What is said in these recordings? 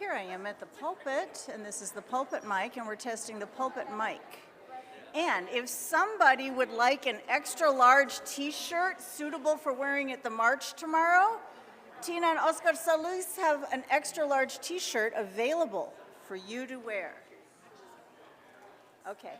here I am at the pulpit, and this is the pulpit mic, and we're testing the pulpit mic. And if somebody would like an extra large t-shirt suitable for wearing at the march tomorrow, Tina and Oscar Salus have an extra large t-shirt available for you to wear. Okay.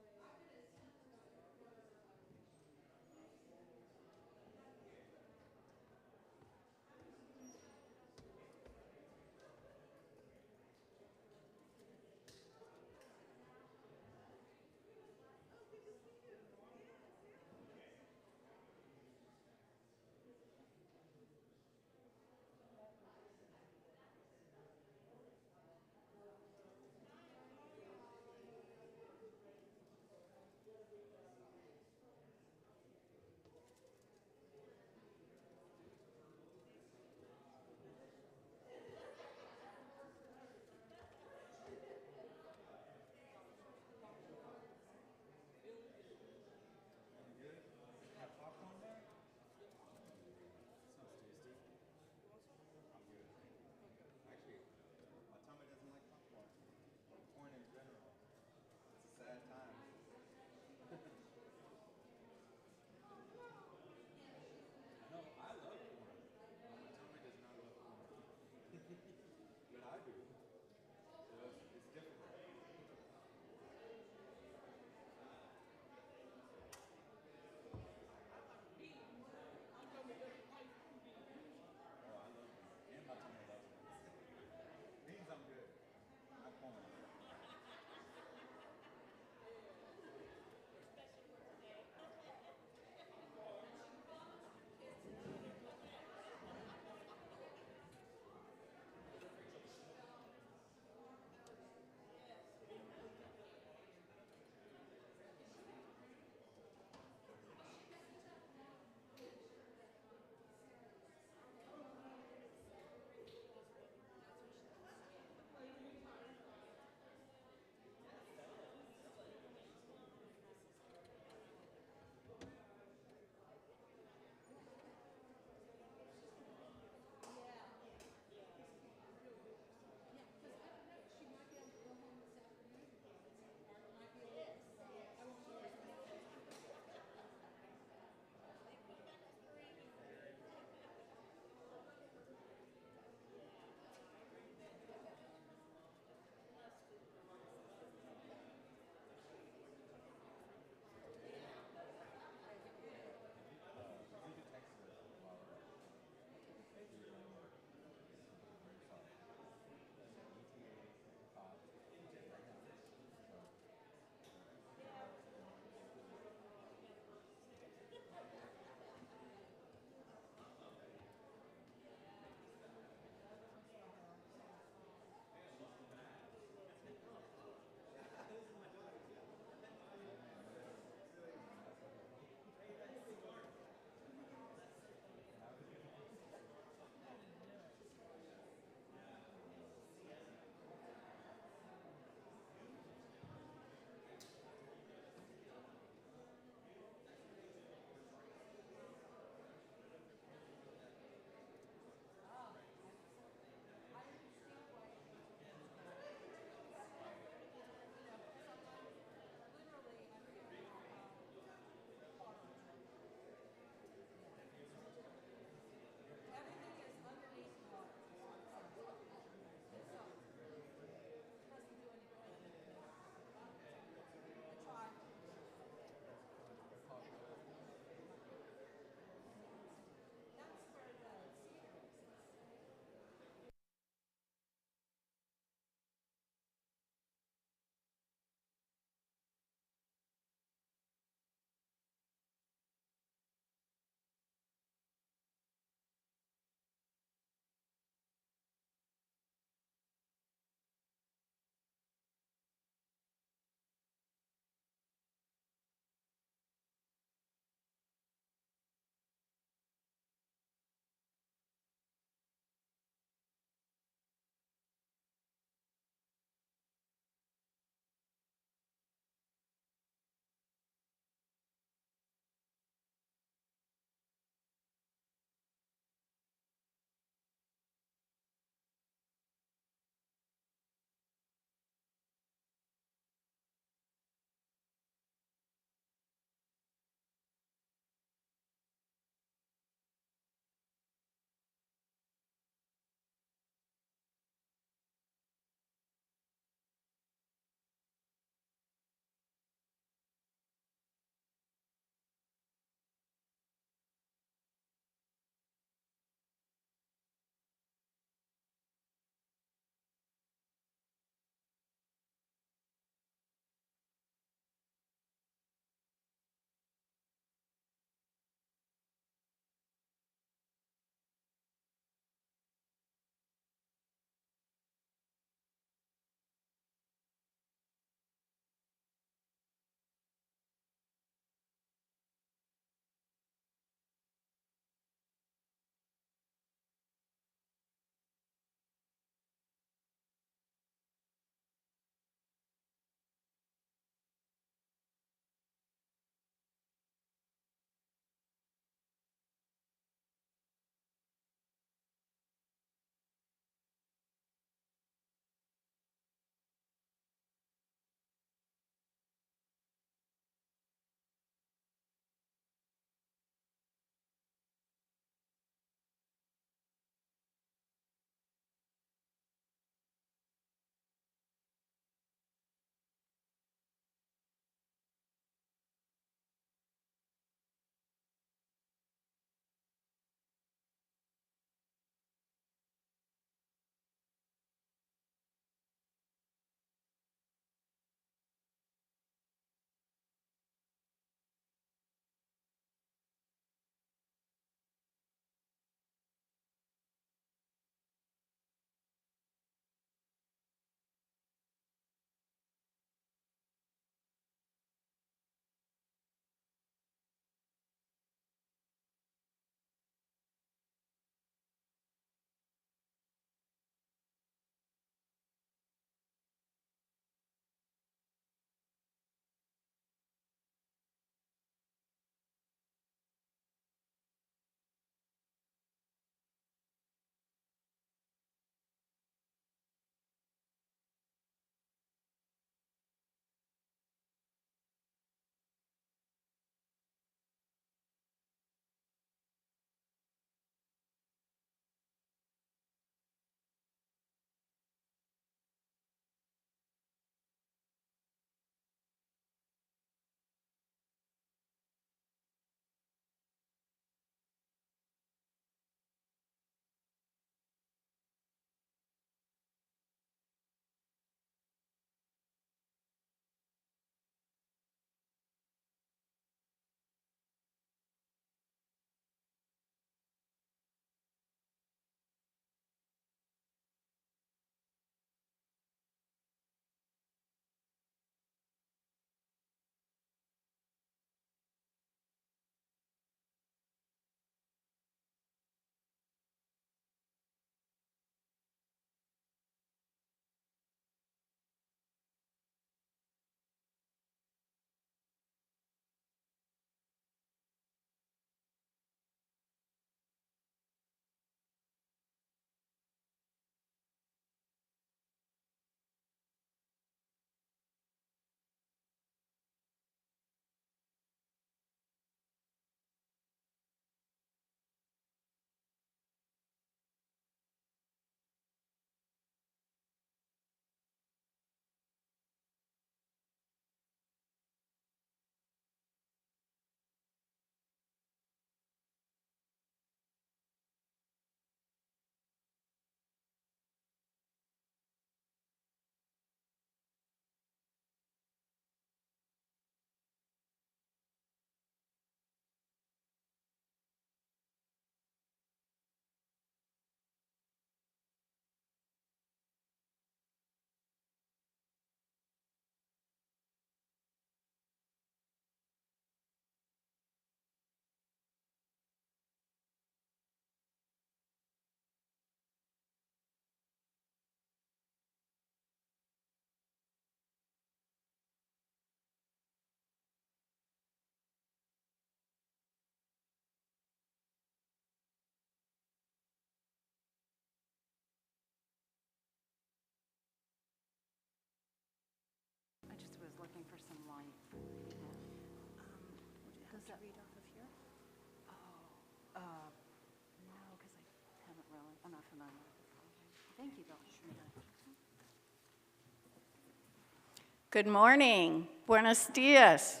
Good morning. Buenos dias.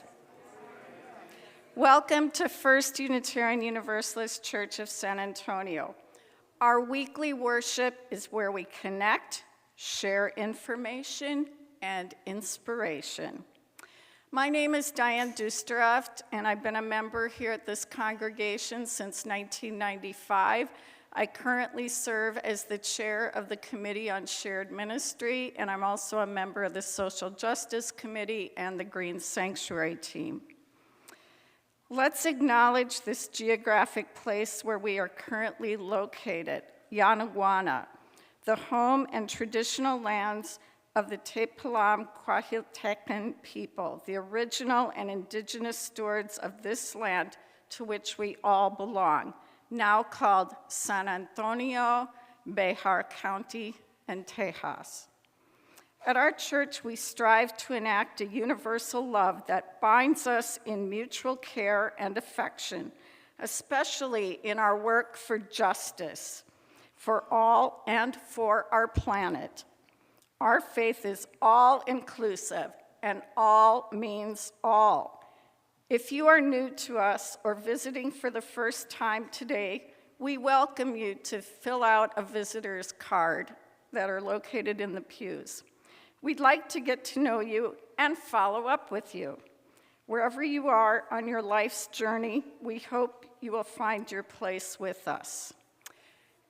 Welcome to First Unitarian Universalist Church of San Antonio. Our weekly worship is where we connect, share information, and inspiration. My name is Diane Duesterhoeft, and I've been a member here at this congregation since 1995. I currently serve as the chair of the Committee on Shared Ministry, and I'm also a member of the Social Justice Committee and the Green Sanctuary team. Let's acknowledge this geographic place where we are currently located, Yanaguana, the home and traditional lands of the Tepalam Coahuiltecan people, the original and indigenous stewards of this land to which we all belong, now called San Antonio, Bexar County, and Tejas. At our church, we strive to enact a universal love that binds us in mutual care and affection, especially in our work for justice, for all and for our planet. Our faith is all-inclusive, and all means all. If you are new to us or visiting for the first time today, we welcome you to fill out a visitor's card that are located in the pews. We'd like to get to know you and follow up with you. Wherever you are on your life's journey, we hope you will find your place with us.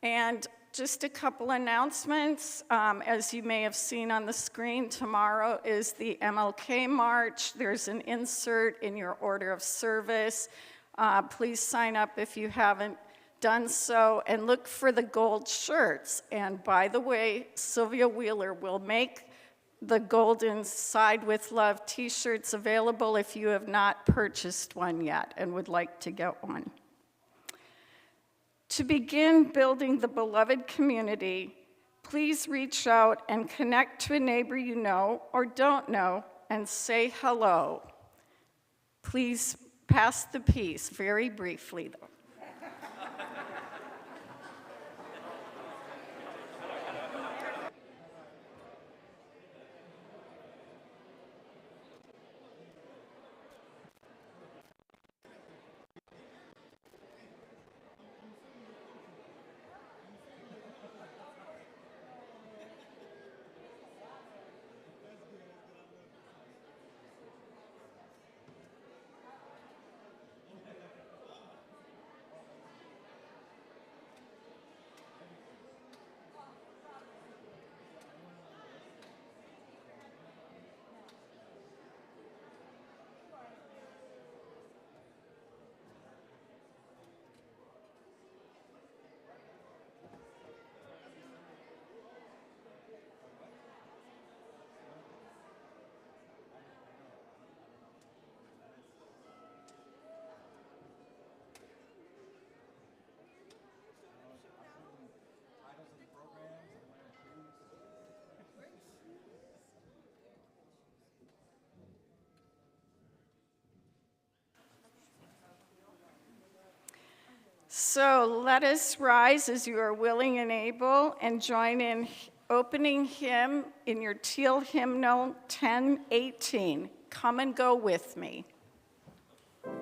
And just a couple announcements. As you may have seen on the screen, tomorrow is the MLK March. There's an insert in your order of service. Please sign up if you haven't done so, and look for the gold shirts. And by the way, Sylvia Wheeler will make the Golden Side with Love t-shirts available if you have not purchased one yet and would like to get one. To begin building the beloved community, please reach out and connect to a neighbor you know or don't know and say hello. Please pass the peace very briefly, though. So let us rise as you are willing and able and join in opening hymn in your teal hymnal 1018. Come and go with me. Come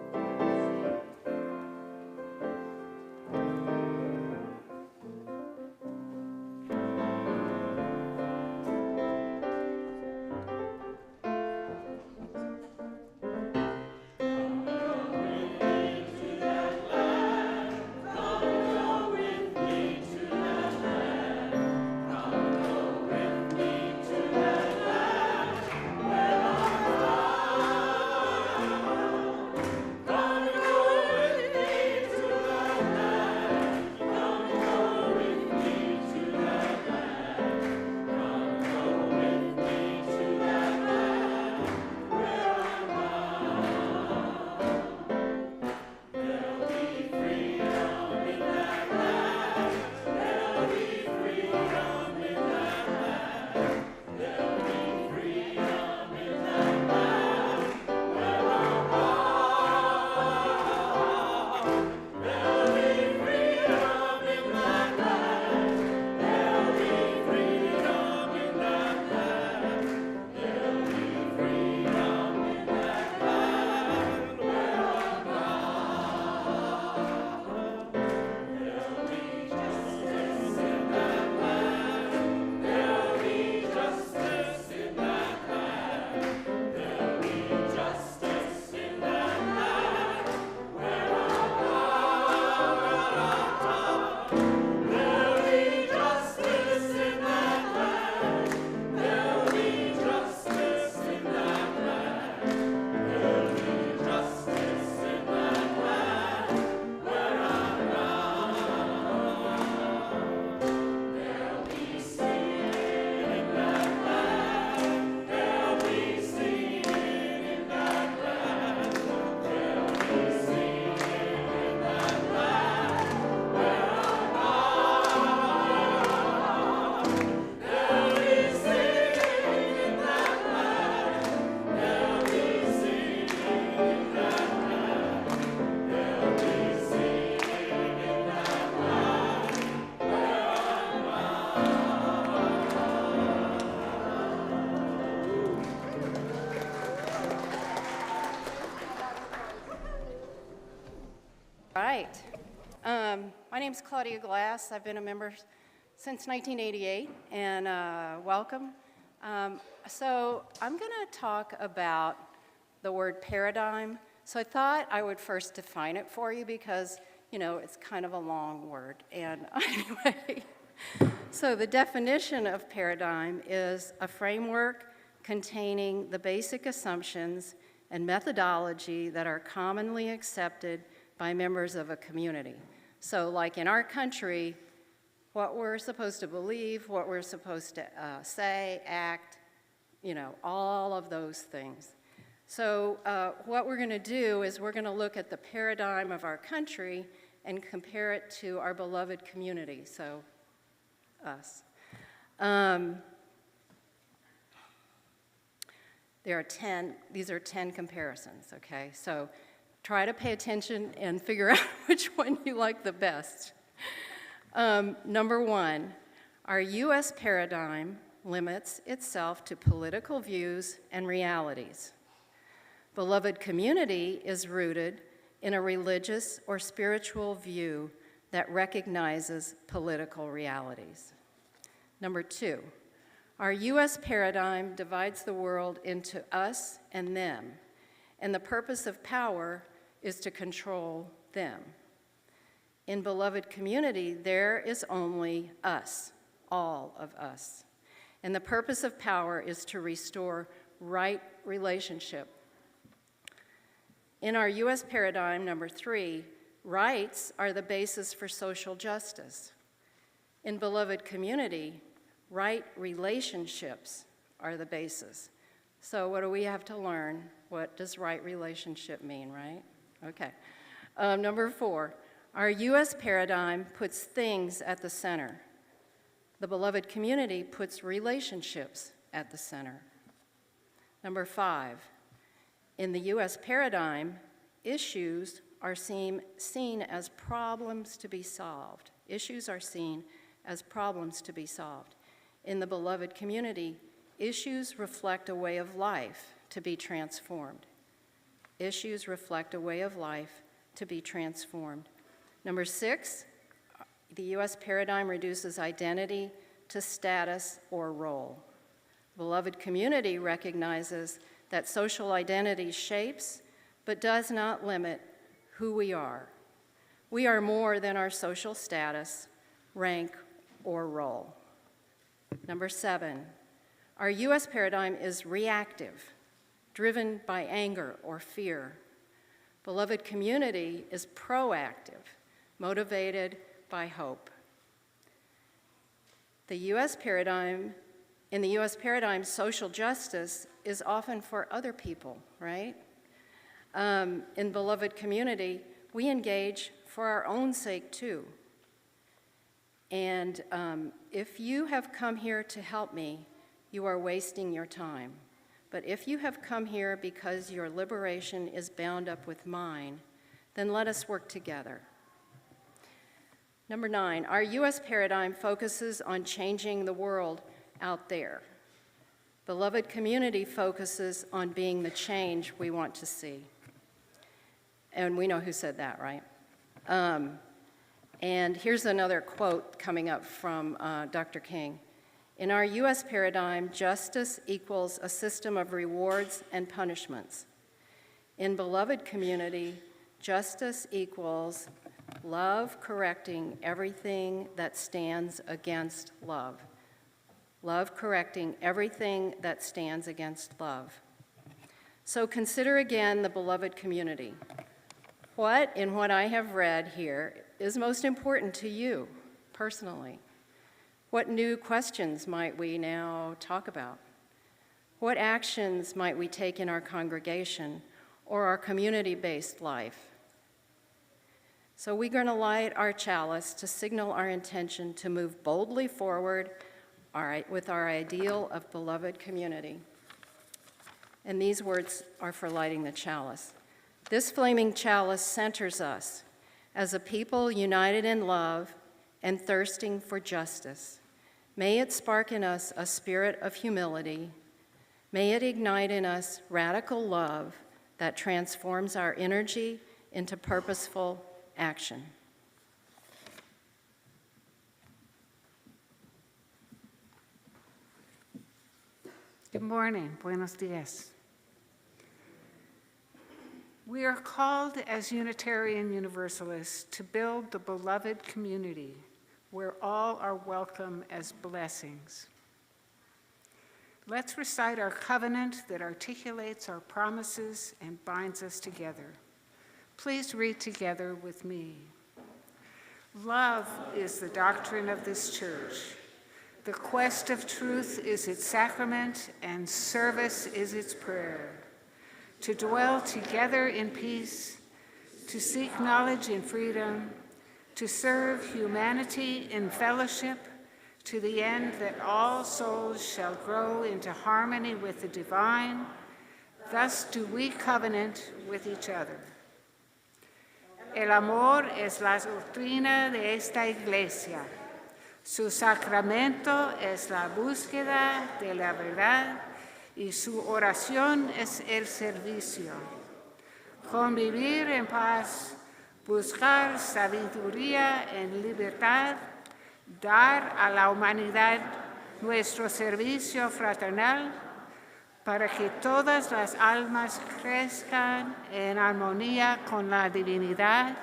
name's Claudia Glass. I've been a member since 1988, and welcome. So I'm going to talk about the word paradigm. So I thought I would first define it for you because, you know, it's kind of a long word. And anyway, so the definition of paradigm is a framework containing the basic assumptions and methodology that are commonly accepted by members of a community. So like in our country, what we're supposed to believe, what we're supposed to say, act, you know, all of those things. So what we're going to do is we're going to look at the paradigm of our country and compare it to our beloved community, so us. These are 10 comparisons, okay? So try to pay attention and figure out which one you like the best. Number one, our U.S. paradigm limits itself to political views and realities. Beloved community is rooted in a religious or spiritual view that recognizes political realities. Number two, our U.S. paradigm divides the world into us and them, and the purpose of power is to control them. In beloved community, there is only us, all of us, and the purpose of power is to restore right relationship. In our U.S. paradigm, number three, rights are the basis for social justice. In beloved community, right relationships are the basis. So what do we have to learn? What does right relationship mean, right? Okay. Number four, our U.S. paradigm puts things at the center. The beloved community puts relationships at the center. Number five, in the U.S. paradigm, issues are seen as problems to be solved. Issues are seen as problems to be solved. In the beloved community, issues reflect a way of life to be transformed. Issues reflect a way of life to be transformed. Number six, the U.S. paradigm reduces identity to status or role. Beloved community recognizes that social identity shapes but does not limit who we are. We are more than our social status, rank, or role. Number seven, our U.S. paradigm is reactive, driven by anger or fear. Beloved community is proactive, motivated by hope. In the U.S. paradigm, social justice is often for other people, right? In beloved community, we engage for our own sake too. And if you have come here to help me, you are wasting your time. But if you have come here because your liberation is bound up with mine, then let us work together. Number nine, our U.S. paradigm focuses on changing the world out there. Beloved community focuses on being the change we want to see. And we know who said that, right? And here's another quote coming up from Dr. King. In our U.S. paradigm, justice equals a system of rewards and punishments. In beloved community, justice equals love correcting everything that stands against love. Love correcting everything that stands against love. So consider again the beloved community. What in what I have read here is most important to you personally? What new questions might we now talk about? What actions might we take in our congregation or our community-based life? So we're going to light our chalice to signal our intention to move boldly forward with our ideal of beloved community. And these words are for lighting the chalice. This flaming chalice centers us as a people united in love and thirsting for justice. May it spark in us a spirit of humility. May it ignite in us radical love that transforms our energy into purposeful action. Good morning. Buenos dias. We are called as Unitarian Universalists to build the beloved community where all are welcome as blessings. Let's recite our covenant that articulates our promises and binds us together. Please read together with me. Love is the doctrine of this church. The quest of truth is its sacrament, and service is its prayer. To dwell together in peace, to seek knowledge in freedom, to serve humanity in fellowship, to the end that all souls shall grow into harmony with the divine. Thus do we covenant with each other. El amor es la doctrina de esta iglesia. Su sacramento es la búsqueda de la verdad y su oración es el servicio. Convivir en paz, buscar sabiduría en libertad, dar a la humanidad nuestro servicio fraternal para que todas las almas crezcan en armonía con la divinidad.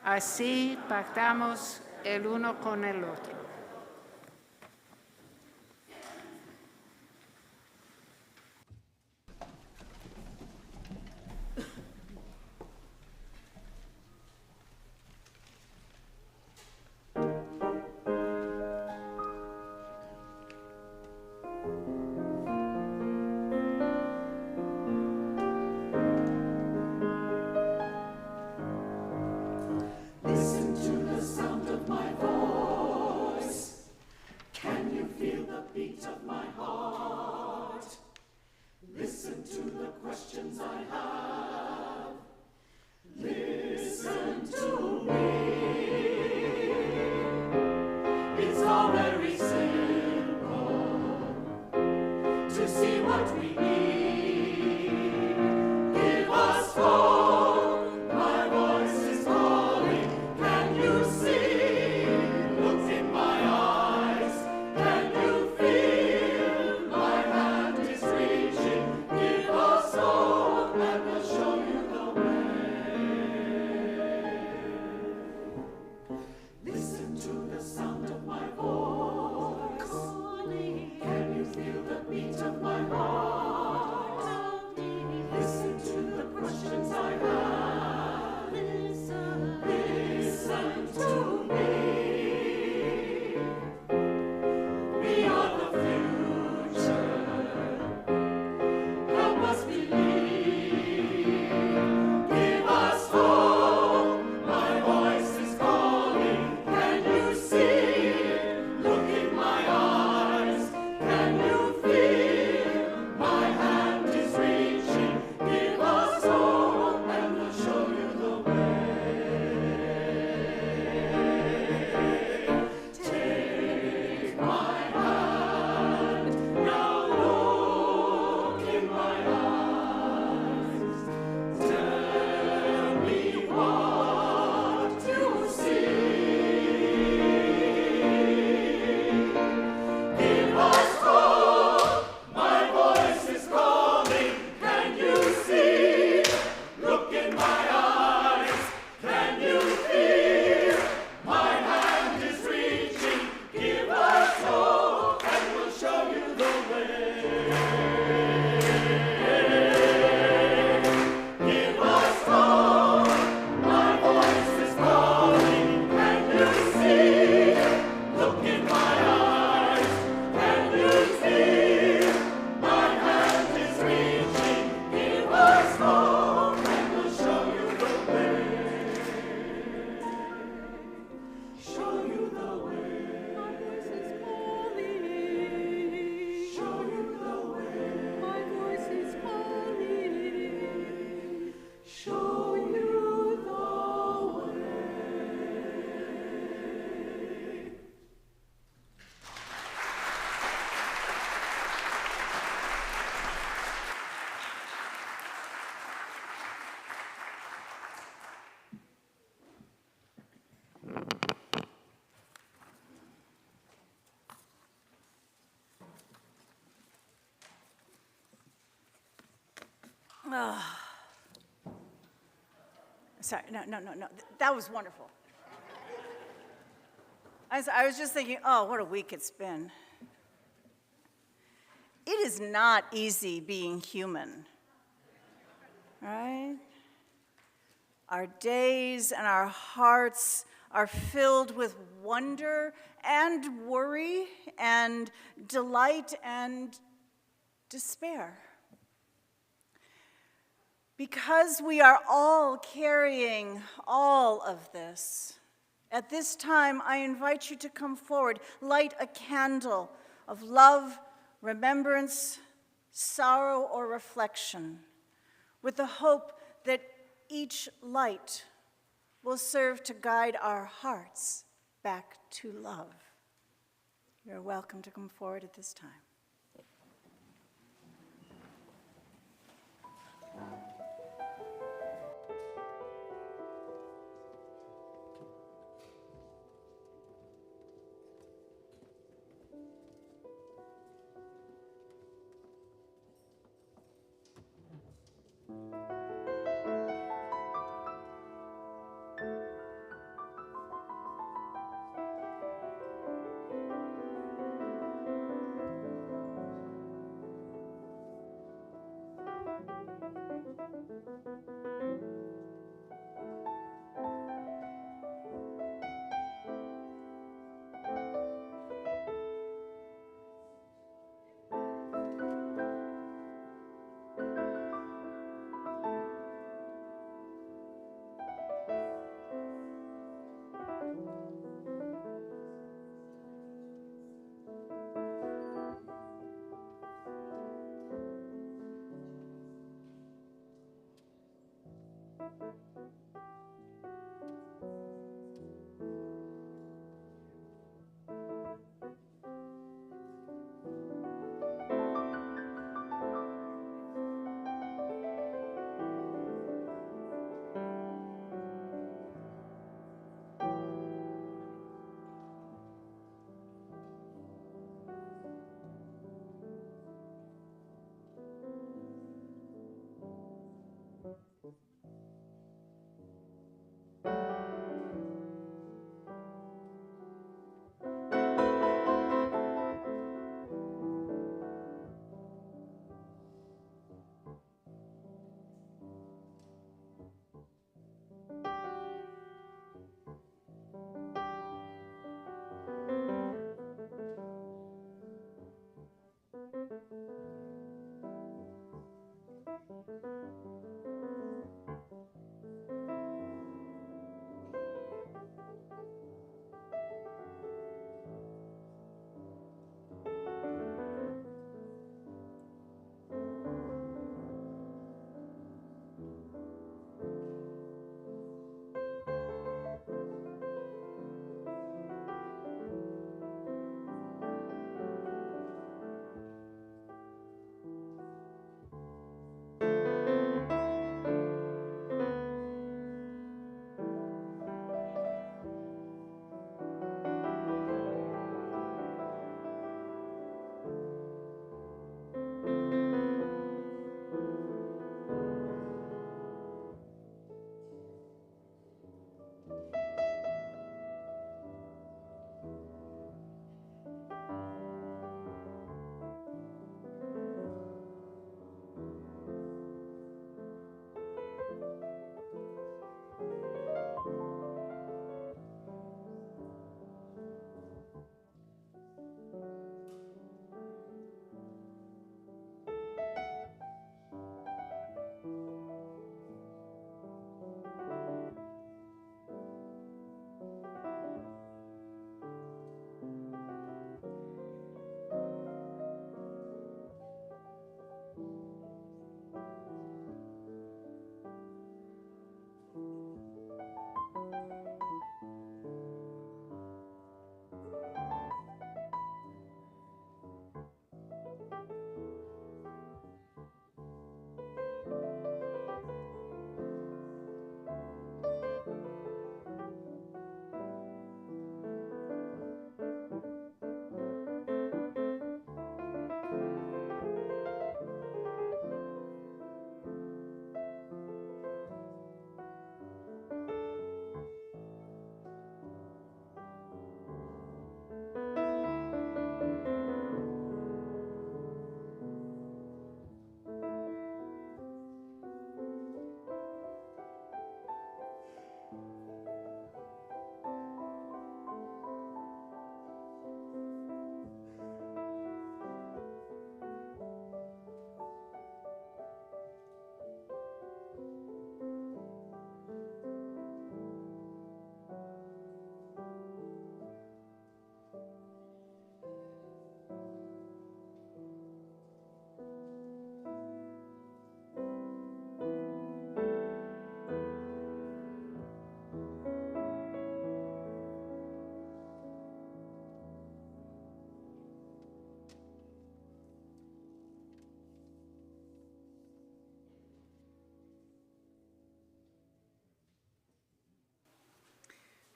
Así pactamos el uno con el otro. Listen to the sound of my voice. Sorry, no. That was wonderful. I was just thinking, oh, what a week it's been. It is not easy being human, right? Our days and our hearts are filled with wonder and worry and delight and despair. Because we are all carrying all of this, at this time I invite you to come forward, light a candle of love, remembrance, sorrow, or reflection, with the hope that each light will serve to guide our hearts back to love. You're welcome to come forward at this time.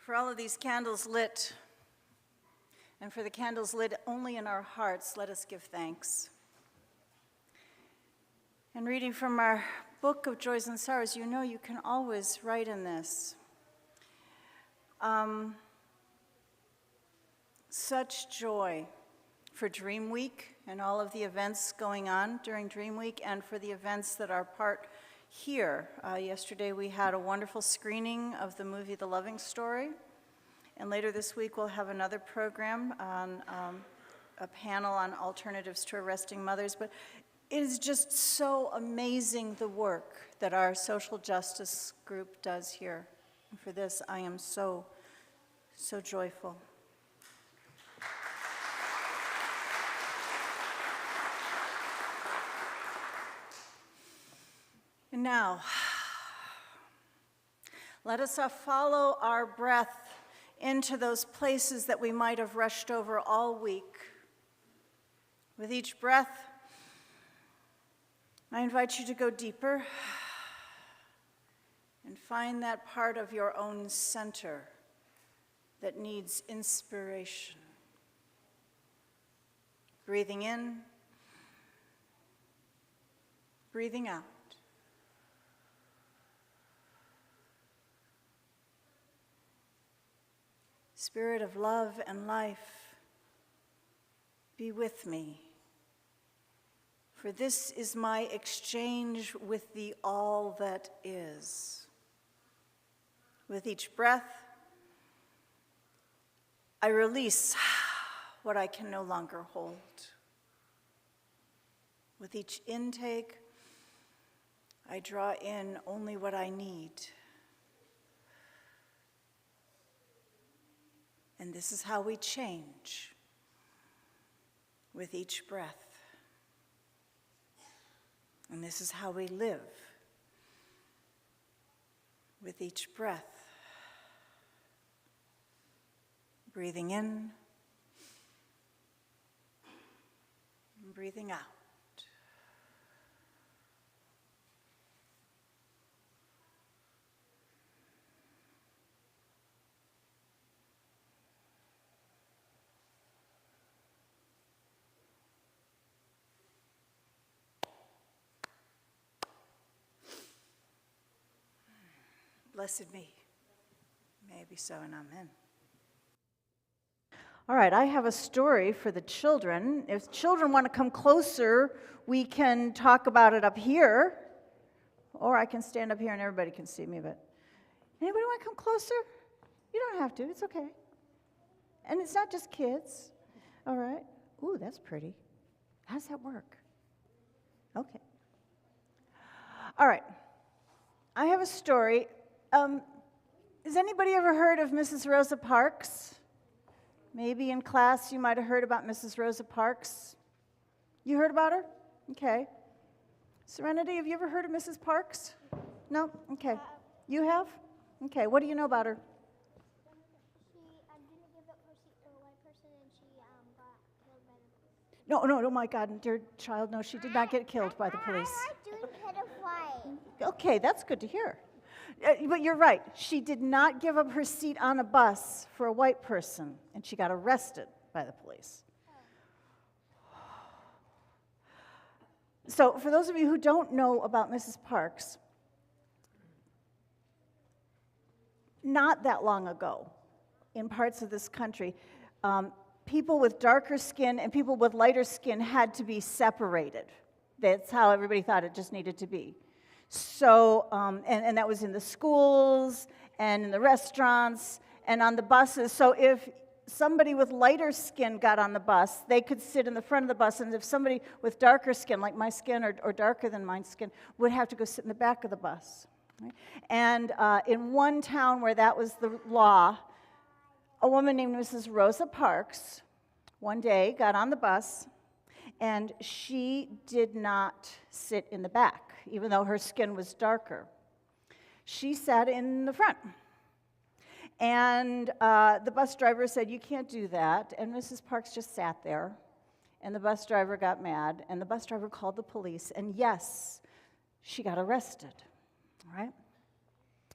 For all of these candles lit, and for the candles lit only in our hearts, let us give thanks. And reading from our book of Joys and Sorrows, you know you can always write in this. Such joy for Dream Week and all of the events going on during Dream Week, and for the events that are part here. Yesterday we had a wonderful screening of the movie The Loving Story, and later this week we'll have another program on a panel on alternatives to arresting mothers. But it is just so amazing the work that our social justice group does here. And for this I am so joyful. And now, let us follow our breath into those places that we might have rushed over all week. With each breath, I invite you to go deeper and find that part of your own center that needs inspiration. Breathing in, breathing out. Spirit of love and life, be with me, for this is my exchange with the all that is. With each breath, I release what I can no longer hold. With each intake, I draw in only what I need. And this is how we change with each breath. And this is how we live with each breath. Breathing in and breathing out. Blessed be. May it be so, and amen. All right, I have a story for the children. If children want to come closer, we can talk about it up here, or I can stand up here and everybody can see me, but anybody want to come closer? You don't have to, it's okay. And it's not just kids, all right? Ooh, that's pretty. How does that work? Okay. All right, I have a story. Has anybody ever heard of Mrs. Rosa Parks? Maybe in class you might have heard about Mrs. Rosa Parks. You heard about her? Okay. Serenity, have you ever heard of Mrs. Parks? No? Okay. You have? Okay, what do you know about her? She didn't give up her seat to a white person, and she got killed by the police. No, my God, dear child, no, she did not get killed by the police. I like doing kid of white. Okay, that's good to hear. But you're right, she did not give up her seat on a bus for a white person, and she got arrested by the police. So for those of you who don't know about Mrs. Parks, not that long ago, in parts of this country, people with darker skin and people with lighter skin had to be separated. That's how everybody thought it just needed to be. So, and that was in the schools and in the restaurants and on the buses. So if somebody with lighter skin got on the bus, they could sit in the front of the bus, and if somebody with darker skin, like my skin or darker than my skin, would have to go sit in the back of the bus. Right? And in one town where that was the law, a woman named Mrs. Rosa Parks one day got on the bus, and she did not sit in the back, even though her skin was darker. She sat in the front. And the bus driver said, "You can't do that." And Mrs. Parks just sat there. And the bus driver got mad. And the bus driver called the police. And yes, she got arrested. All right?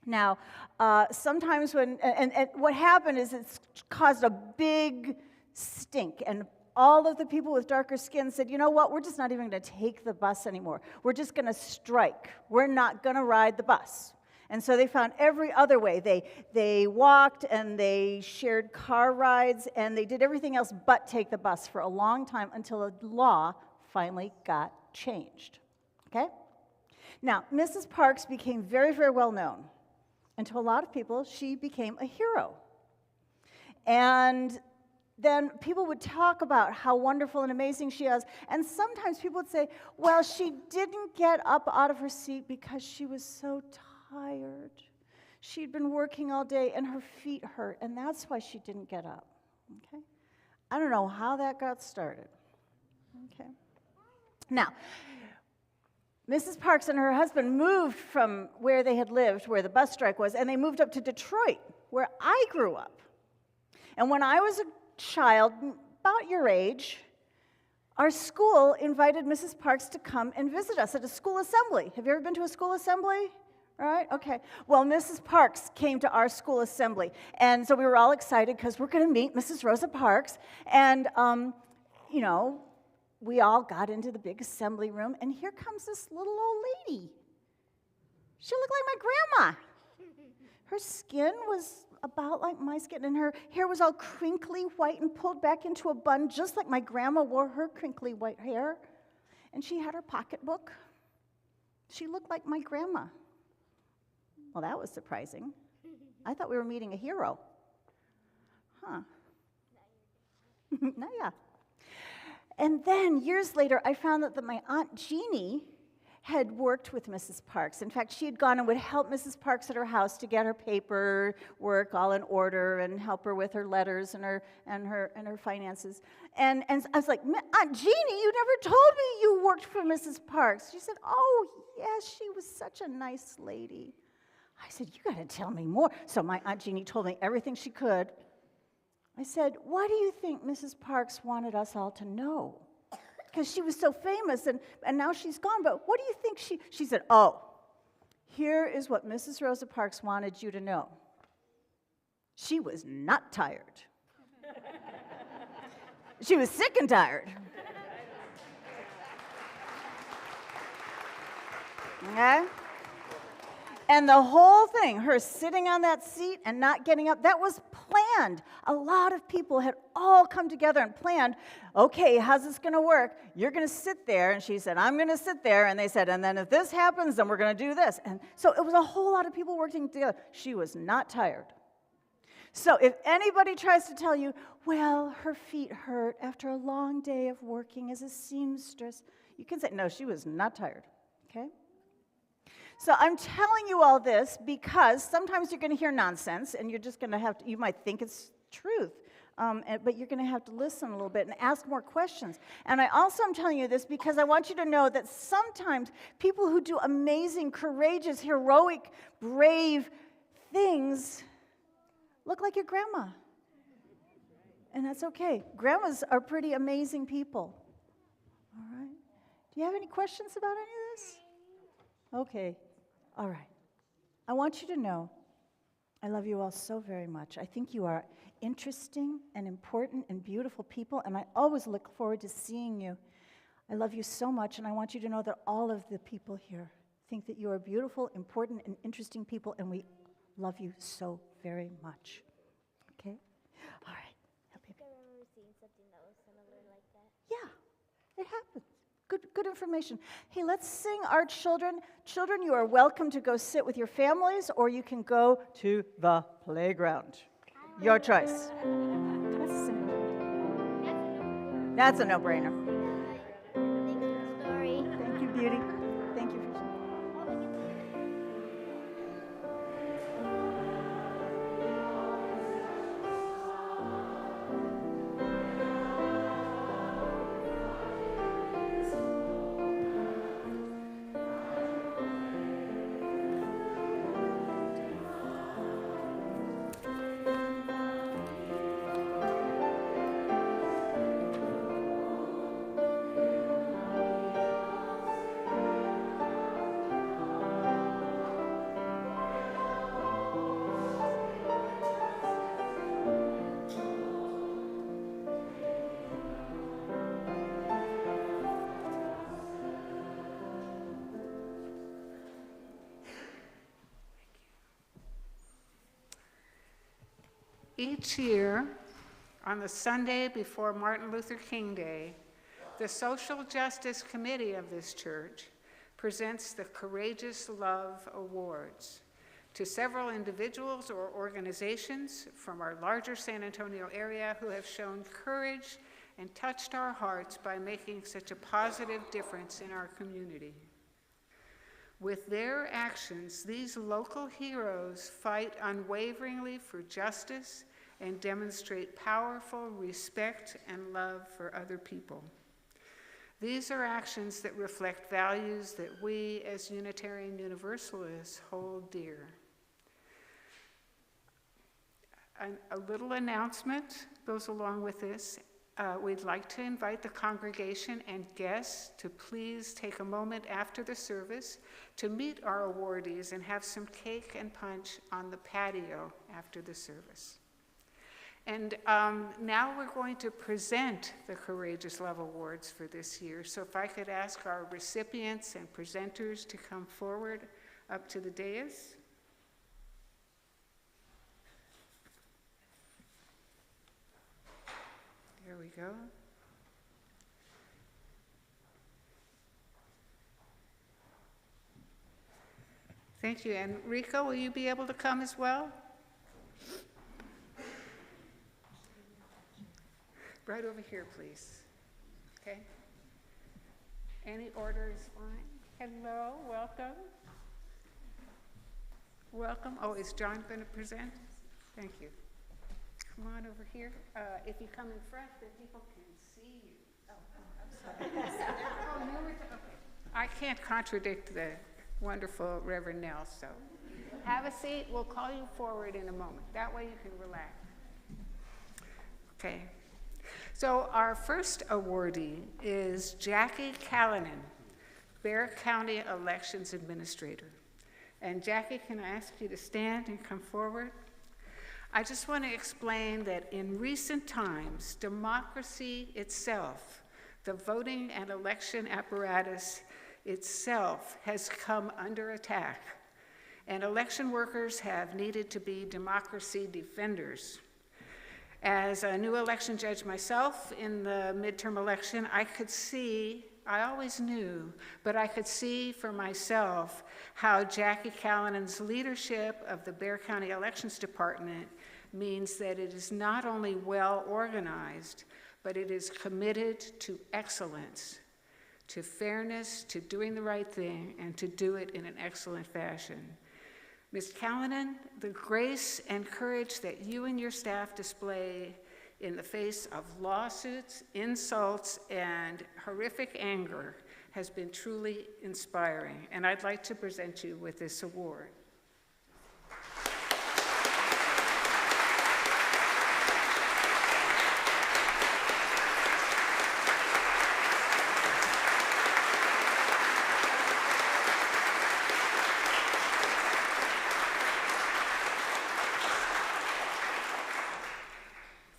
Now, sometimes and what happened is it's caused a big stink, and all of the people with darker skin said, you know what, we're just not even going to take the bus anymore. We're just going to strike. We're not going to ride the bus. And so they found every other way. They walked and they shared car rides and they did everything else but take the bus for a long time until a law finally got changed. Okay? Now, Mrs. Parks became very, very well known. And to a lot of people, she became a hero. And then people would talk about how wonderful and amazing she is. And sometimes people would say, well, she didn't get up out of her seat because she was so tired. She'd been working all day and her feet hurt, and that's why she didn't get up. Okay? I don't know how that got started. Okay? Now, Mrs. Parks and her husband moved from where they had lived, where the bus strike was, and they moved up to Detroit, where I grew up. And when I was a child, about your age, our school invited Mrs. Parks to come and visit us at a school assembly. Have you ever been to a school assembly? Right? Okay. Well, Mrs. Parks came to our school assembly, and so we were all excited because we're going to meet Mrs. Rosa Parks, and, we all got into the big assembly room, and here comes this little old lady. She looked like my grandma. Her skin was about like my skin, and her hair was all crinkly white and pulled back into a bun, just like my grandma wore her crinkly white hair. And she had her pocketbook. She looked like my grandma. Well, that was surprising. I thought we were meeting a hero. Huh. Yeah. And then years later, I found out that my Aunt Jeannie had worked with Mrs. Parks. In fact, she had gone and would help Mrs. Parks at her house to get her paperwork all in order and help her with her letters and her finances. And I was like, Aunt Jeannie, you never told me you worked for Mrs. Parks. She said, oh, yes, she was such a nice lady. I said, you got to tell me more. So my Aunt Jeannie told me everything she could. I said, what do you think Mrs. Parks wanted us all to know? Because she was so famous, and now she's gone, but what do you think she said, oh, here is what Mrs. Rosa Parks wanted you to know. She was not tired. She was sick and tired. Okay? And the whole thing, her sitting on that seat and not getting up, that was planned. A lot of people had all come together and planned, okay, how's this going to work? You're going to sit there. And she said, I'm going to sit there. And they said, and then if this happens, then we're going to do this. And so it was a whole lot of people working together. She was not tired. So if anybody tries to tell you, well, her feet hurt after a long day of working as a seamstress, you can say, no, she was not tired, okay? So I'm telling you all this because sometimes you're going to hear nonsense, and you're just going to have to, you might think it's truth, but you're going to have to listen a little bit and ask more questions. And I also am telling you this because I want you to know that sometimes people who do amazing, courageous, heroic, brave things look like your grandma. And that's okay. Grandmas are pretty amazing people. All right. Do you have any questions about any of this? Okay. All right. I want you to know I love you all so very much. I think you are interesting and important and beautiful people, and I always look forward to seeing you. I love you so much, and I want you to know that all of the people here think that you are beautiful, important, and interesting people, and we love you so very much. Okay? All right. I remember seeing something that was similar like that. Yeah, it happens. Good information. Hey, let's sing our children. Children, you are welcome to go sit with your families, or you can go to the playground. Your choice. Let's sing. That's a no-brainer. Thanks for the story. Thank you, beauty. Thank you for Each year, on the Sunday before Martin Luther King Day, the Social Justice Committee of this church presents the Courageous Love Awards to several individuals or organizations from our larger San Antonio area who have shown courage and touched our hearts by making such a positive difference in our community. With their actions, these local heroes fight unwaveringly for justice and demonstrate powerful respect and love for other people. These are actions that reflect values that we as Unitarian Universalists hold dear. A little announcement goes along with this. We'd like to invite the congregation and guests to please take a moment after the service to meet our awardees and have some cake and punch on the patio after the service. And now we're going to present the Courageous Love Awards for this year. So if I could ask our recipients and presenters to come forward up to the dais. There we go. Thank you. And Rico, will you be able to come as well? Right over here, please. Okay. Any order is fine. Hello, welcome. Welcome. Oh, is John going to present? Thank you. Come on over here. If you come in front, then people can see you. Oh, I'm sorry. Oh, you were okay. I can't contradict the wonderful Reverend Nell, so have a seat. We'll call you forward in a moment. That way you can relax. Okay. So our first awardee is Jackie Callanan, Bexar County Elections Administrator. And Jackie, can I ask you to stand and come forward? I just want to explain that in recent times, democracy itself, the voting and election apparatus itself, has come under attack. And election workers have needed to be democracy defenders. As a new election judge myself in the midterm election, I always knew, but I could see for myself how Jackie Callanan's leadership of the Bexar County Elections Department means that it is not only well organized, but it is committed to excellence, to fairness, to doing the right thing, and to do it in an excellent fashion. Ms. Callanan, the grace and courage that you and your staff display in the face of lawsuits, insults, and horrific anger has been truly inspiring, and I'd like to present you with this award.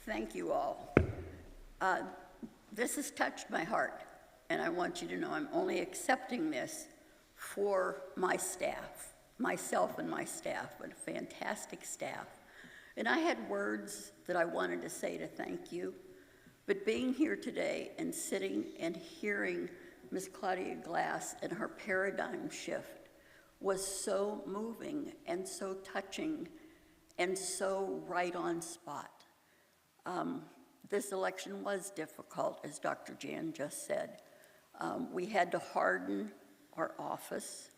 Thank you all. This has touched my heart, and I want you to know I'm only accepting this for my staff, myself and my staff, but a fantastic staff. And I had words that I wanted to say to thank you, but being here today and sitting and hearing Ms. Claudia Glass and her paradigm shift was so moving and so touching and so right on spot. This election was difficult, as Dr. Jan just said. We had to harden our office,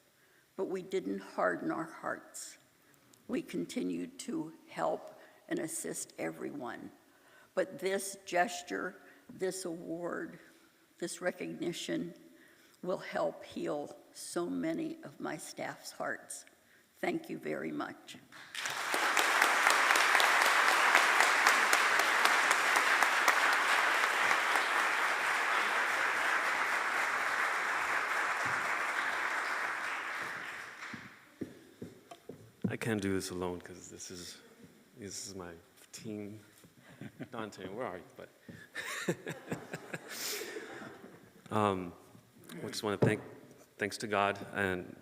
but we didn't harden our hearts. We continued to help and assist everyone. But this gesture, this award, this recognition will help heal so many of my staff's hearts. Thank you very much. I can't do this alone because this is my team. Dante, where are you? But I just want to thanks to God, and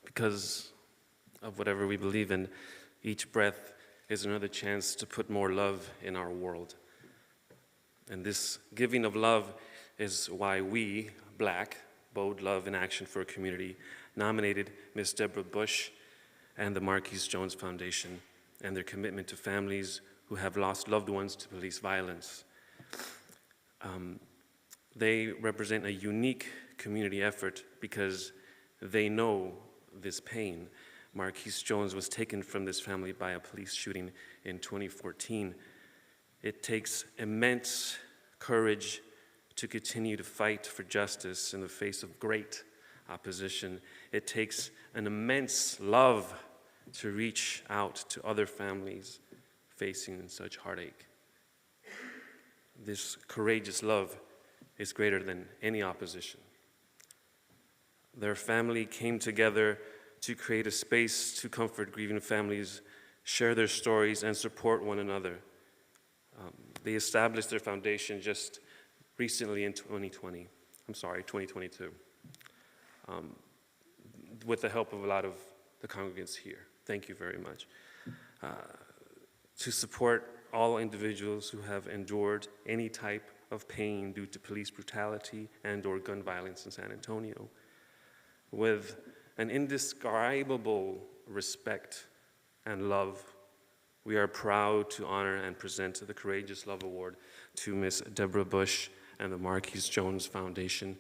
because of whatever we believe in, each breath is another chance to put more love in our world. And this giving of love is why we, Black, Bold Love in Action for a Community, nominated Ms. Deborah Bush and the Marquise Jones Foundation and their commitment to families who have lost loved ones to police violence. They represent a unique community effort because they know this pain. Marquise Jones was taken from this family by a police shooting in 2014. It takes immense courage to continue to fight for justice in the face of great opposition. It takes an immense love to reach out to other families facing such heartache. This courageous love is greater than any opposition. Their family came together to create a space to comfort grieving families, share their stories, and support one another. They established their foundation just recently in 2022, with the help of a lot of the congregants here. Thank you very much. To support all individuals who have endured any type of pain due to police brutality and/or gun violence in San Antonio. With an indescribable respect and love, we are proud to honor and present the Courageous Love Award to Ms. Deborah Bush and the Marquise Jones Foundation.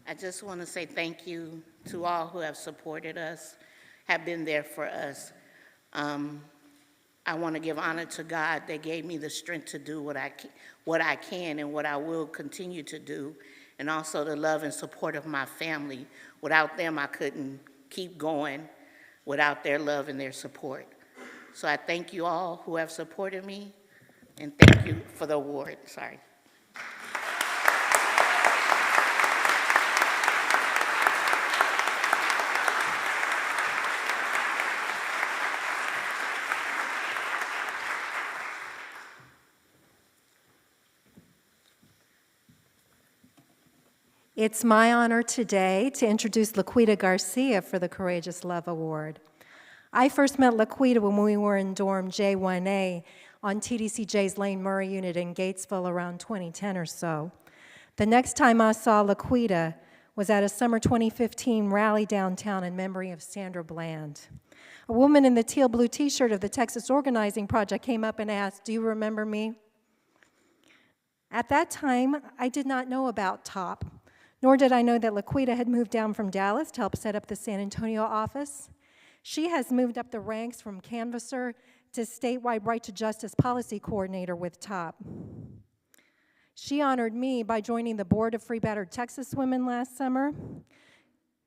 I just want to say thank you to all who have supported us, have been there for us. I want to give honor to God that gave me the strength to do what I can and what I will continue to do, and also the love and support of my family. Without them, I couldn't keep going without their love and their support. So I thank you all who have supported me, and thank you for the award. Sorry. It's my honor today to introduce Laquita Garcia for the Courageous Love Award. I first met Laquita when we were in dorm J1A on TDCJ's Lane Murray unit in Gatesville around 2010 or so. The next time I saw Laquita was at a summer 2015 rally downtown in memory of Sandra Bland. A woman in the teal blue t-shirt of the Texas Organizing Project came up and asked, "Do you remember me?" At that time, I did not know about TOP, nor did I know that Laquita had moved down from Dallas to help set up the San Antonio office. She has moved up the ranks from canvasser to statewide Right to Justice policy coordinator with TOP. She honored me by joining the board of Free Battered Texas Women last summer.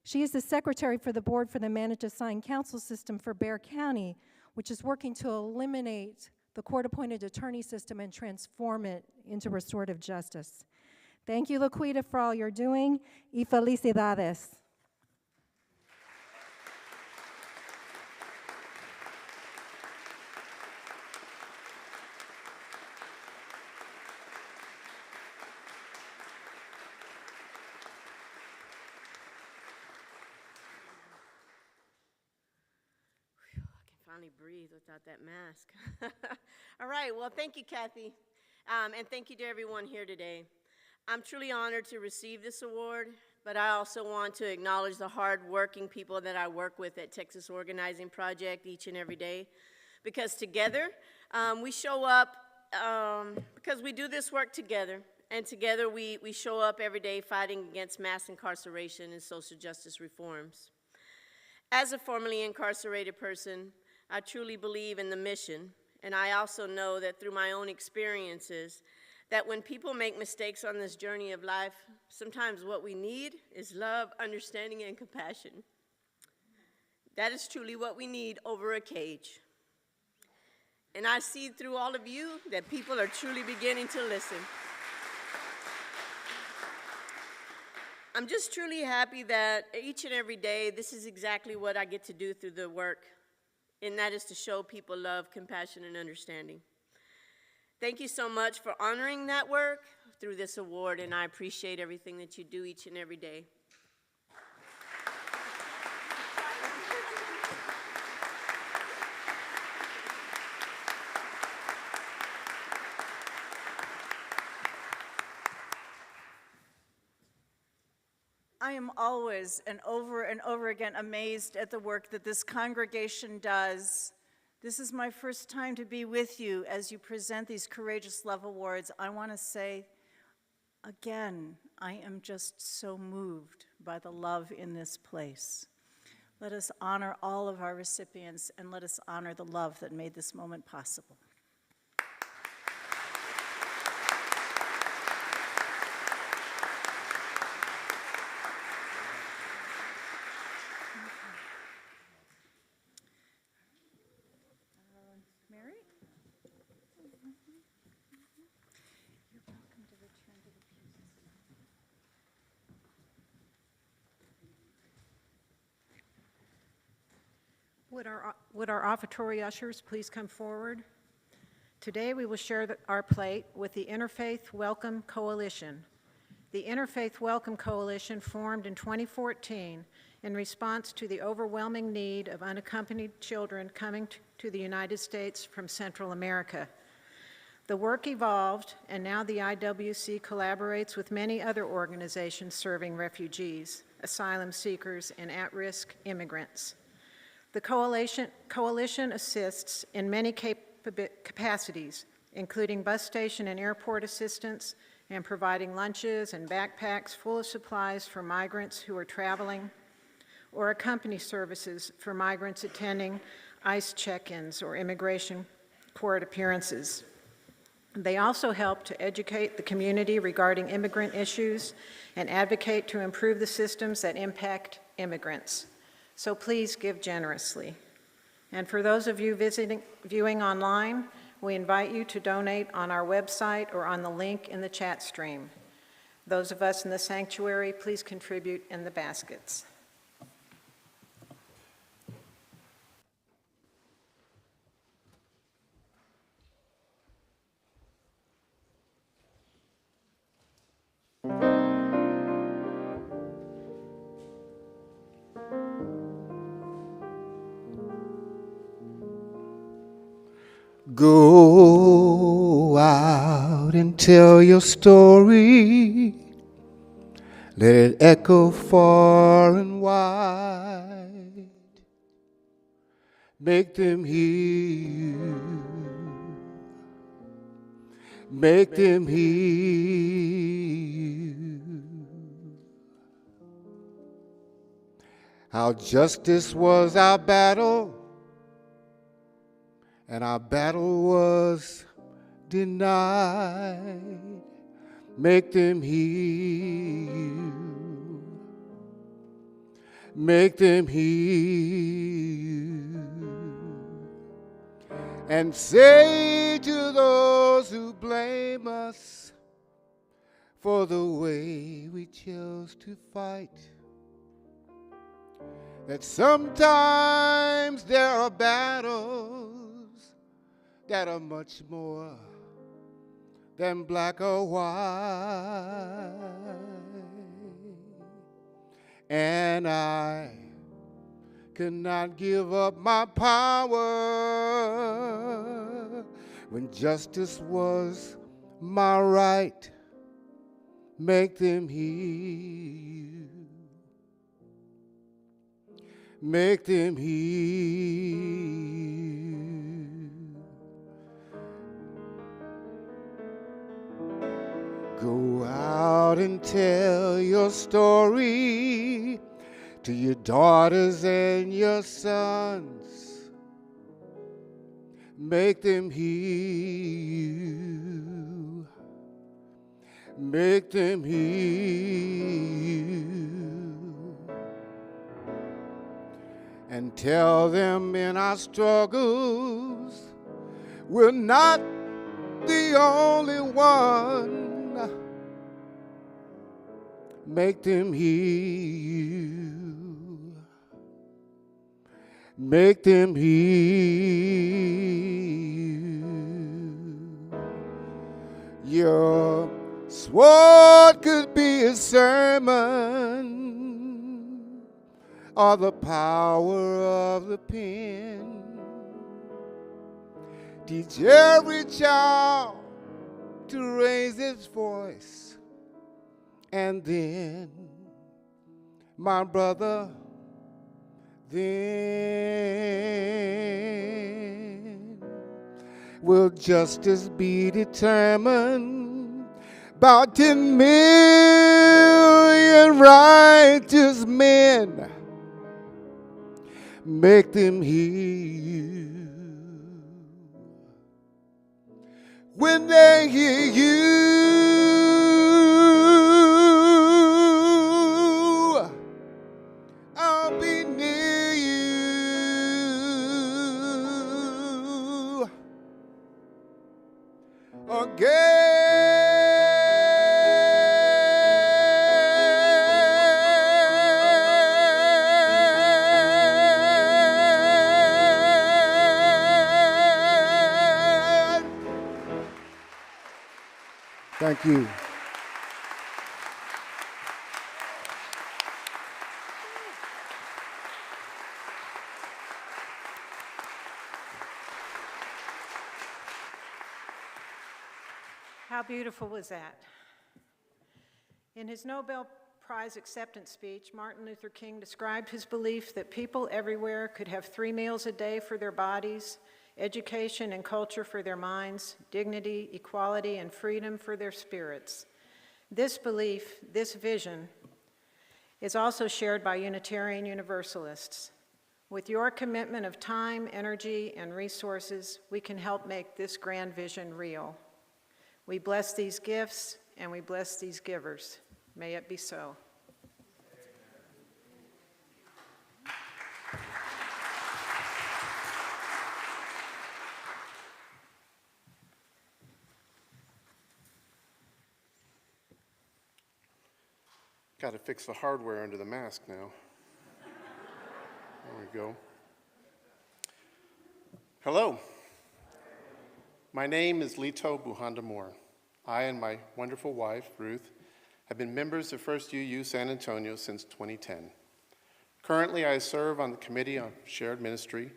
She is the secretary for the board for the Managed Assigned Counsel System for Bexar County, which is working to eliminate the court-appointed attorney system and transform it into restorative justice. Thank you, Laquita, for all you're doing. Y felicidades. Finally breathe without that mask. All right, well, thank you, Kathy, and thank you to everyone here today. I'm truly honored to receive this award, but I also want to acknowledge the hard-working people that I work with at Texas Organizing Project each and every day, because together we show up, because we do this work together, and together we show up every day fighting against mass incarceration and social justice reforms. As a formerly incarcerated person, I truly believe in the mission, and I also know that through my own experiences, that when people make mistakes on this journey of life, sometimes what we need is love, understanding, and compassion. That is truly what we need over a cage. And I see through all of you that people are truly beginning to listen. I'm just truly happy that each and every day, this is exactly what I get to do through the work, and that is to show people love, compassion, and understanding. Thank you so much for honoring that work through this award, and I appreciate everything that you do each and every day. I am always and over again amazed at the work that this congregation does. This is my first time to be with you as you present these Courageous Love Awards. I want to say, again, I am just so moved by the love in this place. Let us honor all of our recipients, and let us honor the love that made this moment possible. Mary? You're welcome to return to the pews. Would our offertory ushers please come forward? Today we will share our plate with the Interfaith Welcome Coalition. The Interfaith Welcome Coalition formed in 2014 in response to the overwhelming need of unaccompanied children coming to the United States from Central America. The work evolved, and now the IWC collaborates with many other organizations serving refugees, asylum seekers, and at-risk immigrants. The coalition assists in many capacities, including bus station and airport assistance, and providing lunches and backpacks full of supplies for migrants who are traveling, or accompany services for migrants attending ICE check-ins or immigration court appearances. They also help to educate the community regarding immigrant issues and advocate to improve the systems that impact immigrants. So please give generously. And for those of you viewing online, we invite you to donate on our website or on the link in the chat stream. Those of us in the sanctuary, please contribute in the baskets. Go out and tell your story. Let it echo far and wide. Make them hear you. Make them hear you. How justice was our battle, and our battle was denied. Make them hear you. Make them hear you. And say to those who blame us for the way we chose to fight, that sometimes there are battles that are much more than black or white. And I could not give up my power when justice was my right. Make them hear you. Make them hear you. Go out and tell your story to your daughters and your sons. Make them hear you. Make them hear you. and tell them in our struggles we're not the only one. Make them hear you. Make them hear you. Your sword could be a sermon, or the power of the pen. Teach every child to raise its voice, and then, my brother, then will justice be determined? About 10 million righteous men. Make them hear you. When they hear you, I'll be near you again. Thank you. How beautiful was that? In his Nobel Prize acceptance speech, Martin Luther King described his belief that people everywhere could have 3 meals a day for their bodies, education and culture for their minds, dignity, equality, and freedom for their spirits. This belief, this vision, is also shared by Unitarian Universalists. With your commitment of time, energy, and resources, we can help make this grand vision real. We bless these gifts, and we bless these givers. May it be so. Got to fix the hardware under the mask now. There we go. Hello. My name is Lito Buhandamore. I and my wonderful wife, Ruth, have been members of First UU San Antonio since 2010. Currently, I serve on the Committee on Shared Ministry,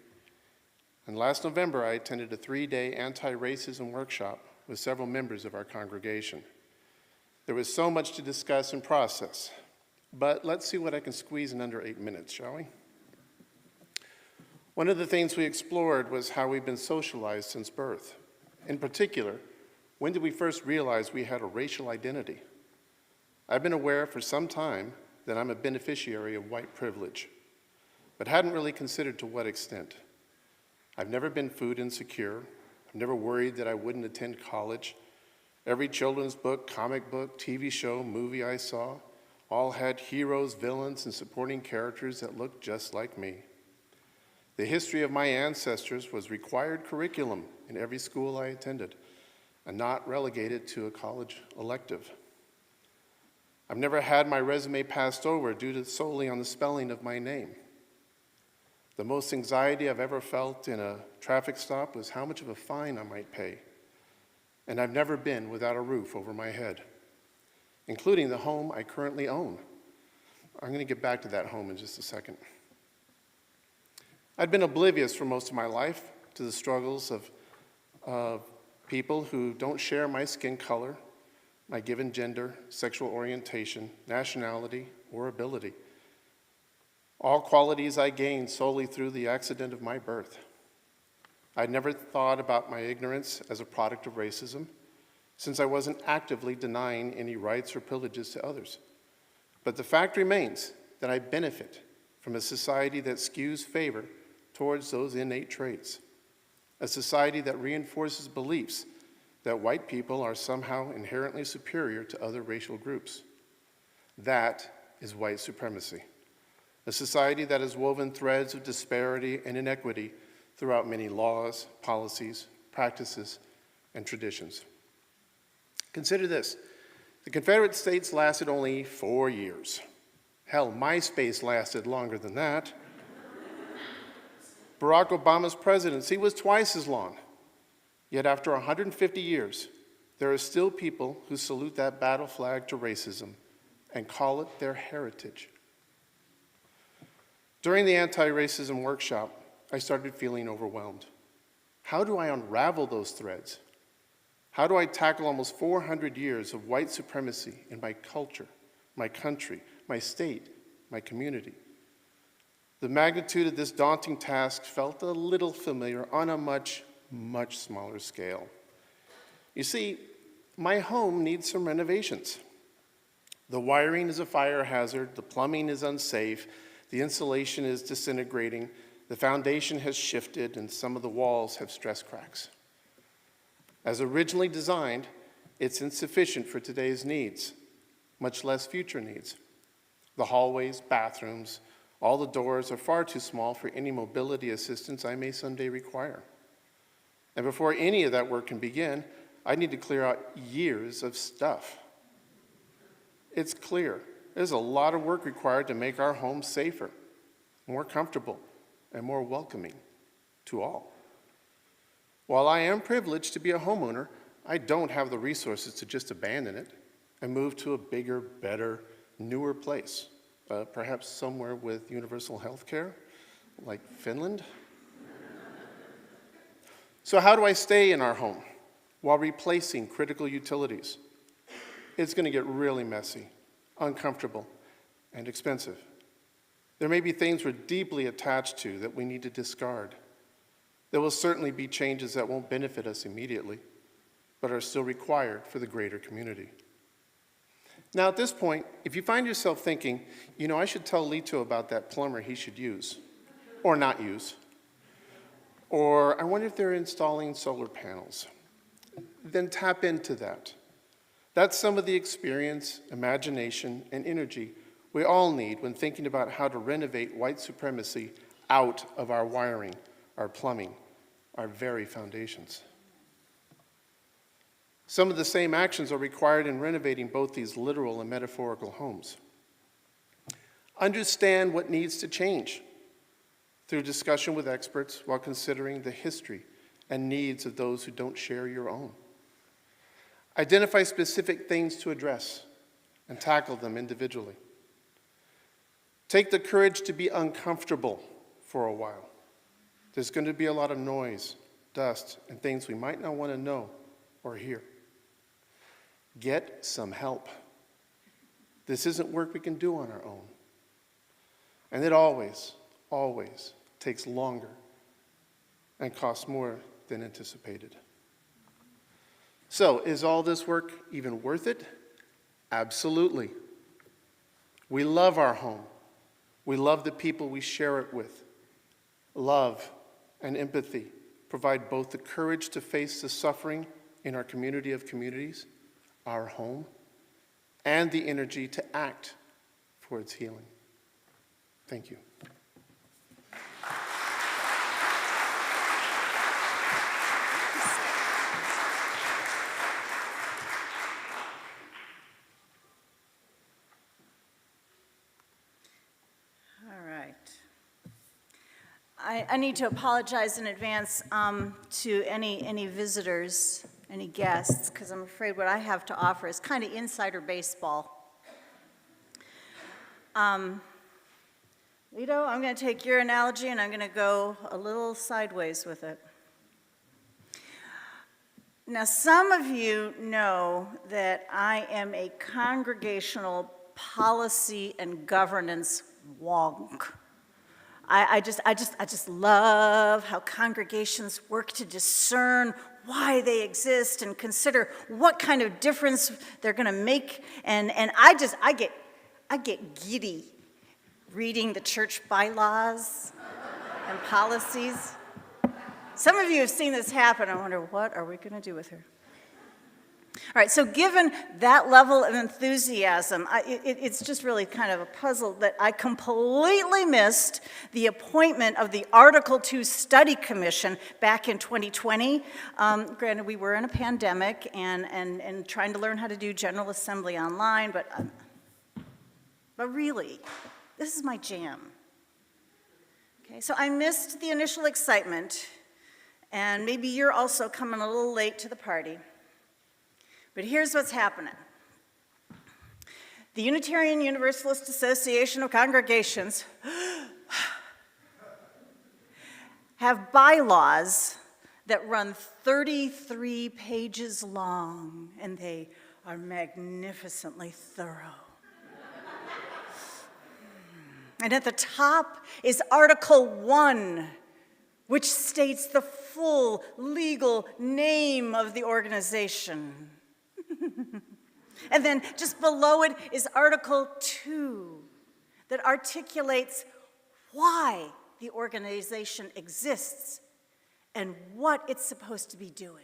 and last November, I attended a 3-day anti-racism workshop with several members of our congregation. There was so much to discuss and process, but let's see what I can squeeze in under 8 minutes, shall we? One of the things we explored was how we've been socialized since birth. In particular, when did we first realize we had a racial identity? I've been aware for some time that I'm a beneficiary of white privilege, but hadn't really considered to what extent. I've never been food insecure. I've never worried that I wouldn't attend college. Every children's book, comic book, TV show, movie I saw all had heroes, villains, and supporting characters that looked just like me. The history of my ancestors was required curriculum in every school I attended, and not relegated to a college elective. I've never had my resume passed over due to solely on the spelling of my name. The most anxiety I've ever felt in a traffic stop was how much of a fine I might pay. And I've never been without a roof over my head, including the home I currently own. I'm going to get back to that home in just a second. I'd been oblivious for most of my life to the struggles of people who don't share my skin color, my given gender, sexual orientation, nationality, or ability. All qualities I gained solely through the accident of my birth. I'd never thought about my ignorance as a product of racism, since I wasn't actively denying any rights or privileges to others. But the fact remains that I benefit from a society that skews favor towards those innate traits, a society that reinforces beliefs that white people are somehow inherently superior to other racial groups. That is white supremacy. a society that has woven threads of disparity and inequity throughout many laws, policies, practices, and traditions. Consider this. The Confederate States lasted only 4 years. Hell, MySpace lasted longer than that. Barack Obama's presidency was twice as long. Yet after 150 years, there are still people who salute that battle flag to racism and call it their heritage. During the anti-racism workshop, I started feeling overwhelmed. How do I unravel those threads? How do I tackle almost 400 years of white supremacy in my culture, my country, my state, my community? The magnitude of this daunting task felt a little familiar on a much, much smaller scale. You see, my home needs some renovations. The wiring is a fire hazard, the plumbing is unsafe, the insulation is disintegrating, the foundation has shifted, and some of the walls have stress cracks. As originally designed, it's insufficient for today's needs, much less future needs. The hallways, bathrooms, all the doors are far too small for any mobility assistance I may someday require. And before any of that work can begin, I need to clear out years of stuff. It's clear there's a lot of work required to make our homes safer, more comfortable, and more welcoming to all. While I am privileged to be a homeowner, I don't have the resources to just abandon it and move to a bigger, better, newer place, perhaps somewhere with universal health care, like Finland. So how do I stay in our home while replacing critical utilities? It's going to get really messy, uncomfortable, and expensive. There may be things we're deeply attached to that we need to discard. There will certainly be changes that won't benefit us immediately, but are still required for the greater community. Now, at this point, if you find yourself thinking, you know, I should tell Lito about that plumber he should use, or not use, or I wonder if they're installing solar panels, then tap into that. That's some of the experience, imagination, and energy we all need when thinking about how to renovate white supremacy out of our wiring, our plumbing, our very foundations. Some of the same actions are required in renovating both these literal and metaphorical homes. Understand what needs to change through discussion with experts while considering the history and needs of those who don't share your own. Identify specific things to address and tackle them individually. Take the courage to be uncomfortable for a while. There's going to be a lot of noise, dust, and things we might not want to know or hear. Get some help. This isn't work we can do on our own. And it always, always takes longer and costs more than anticipated. So, is all this work even worth it? Absolutely. We love our home. We love the people we share it with. Love and empathy provide both the courage to face the suffering in our community of communities, our home, and the energy to act for its healing. Thank you. I need to apologize in advance to any visitors, any guests, because I'm afraid what I have to offer is kind of insider baseball. Lito, I'm going to take your analogy and I'm going to go a little sideways with it. Now, some of you know that I am a congregational policy and governance wonk. I just love how congregations work to discern why they exist and consider what kind of difference they're going to make. And I get giddy reading the church bylaws and policies. Some of you have seen this happen. I wonder, what are we going to do with her? All right, so given that level of enthusiasm, it's just really kind of a puzzle that I completely missed the appointment of the Article 2 Study Commission back in 2020. Granted, we were in a pandemic and trying to learn how to do General Assembly online, but really, this is my jam. Okay, so I missed the initial excitement, and maybe you're also coming a little late to the party. But here's what's happening. The Unitarian Universalist Association of Congregations have bylaws that run 33 pages long, and they are magnificently thorough. And at the top is Article 1, which states the full legal name of the organization. And then just below it is Article 2 that articulates why the organization exists and what it's supposed to be doing.